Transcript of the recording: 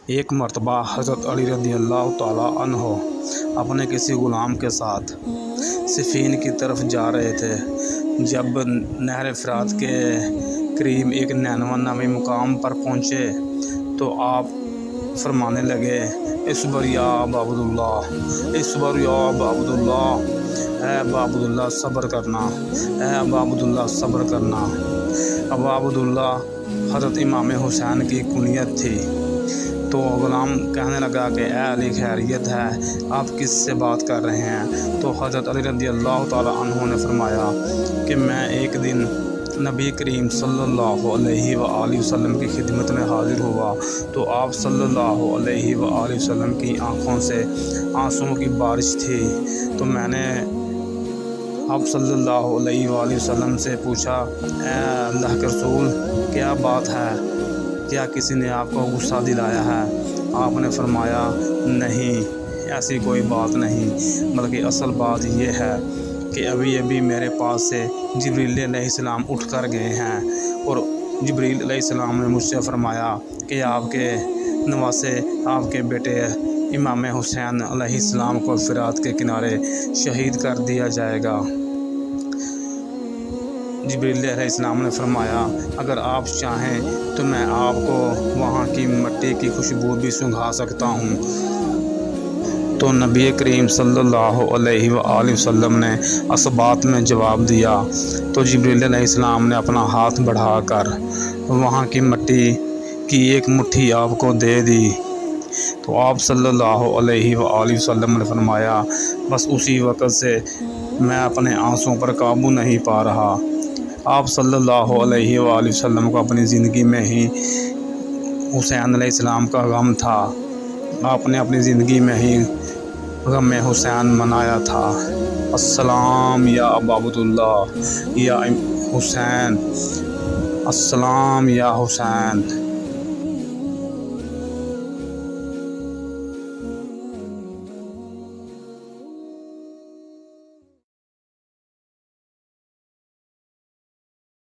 ایک مرتبہ حضرت علی رضی اللہ تعالیٰ عنہ اپنے کسی غلام کے ساتھ صفین کی طرف جا رہے تھے۔ جب نہر فرات کے قریب ایک نینوا نامی مقام پر پہنچے تو آپ فرمانے لگے، اصبر یا ابا عبداللہ، اصبر یا ابا عبداللہ، اے ابا عبداللہ صبر کرنا، اے ابا عبداللہ صبر کرنا۔ ابا عبداللہ حضرت امام حسین کی کنیت تھی۔ تو غلام کہنے لگا کہ اے علی خیریت ہے، آپ کس سے بات کر رہے ہیں؟ تو حضرت علی رضی اللہ تعالیٰ عنہ نے فرمایا کہ میں ایک دن نبی کریم صلی اللہ علیہ وآلہ وسلم کی خدمت میں حاضر ہوا تو آپ صلی اللہ علیہ وآلہ وسلم کی آنکھوں سے آنسوؤں کی بارش تھی۔ تو میں نے آپ صلی اللہ علیہ وآلہ وسلم سے پوچھا، اے اللہ کے رسول کیا بات ہے؟ کیا کسی نے آپ کو غصہ دلایا ہے؟ آپ نے فرمایا، نہیں ایسی کوئی بات نہیں، بلکہ اصل بات یہ ہے کہ ابھی میرے پاس سے جبریل علیہ السلام اٹھ کر گئے ہیں اور جبریل علیہ السلام نے مجھ سے فرمایا کہ آپ کے نواسے آپ کے بیٹے امام حسین علیہ السلام کو فرات کے کنارے شہید کر دیا جائے گا۔ جبریل علیہ السلام نے فرمایا، اگر آپ چاہیں تو میں آپ کو وہاں کی مٹی کی خوشبو بھی سونگھا سکتا ہوں۔ تو نبی کریم صلی اللہ علیہ وآلہ وسلم نے اس بات میں جواب دیا تو جبریل علیہ السلام نے اپنا ہاتھ بڑھا کر وہاں کی مٹی کی ایک مٹھی آپ کو دے دی۔ تو آپ صلی اللہ علیہ وآلہ وسلم نے فرمایا، بس اسی وقت سے میں اپنے آنسوؤں پر قابو نہیں پا رہا۔ آپ صلی اللہ علیہ وآلہ وسلم کو اپنی زندگی میں ہی حسین علیہ السلام کا غم تھا۔ آپ نے اپنی زندگی میں ہی غم حسین منایا تھا۔ السلام یا ابا عبداللہ یا حسین، السلام یا حسین۔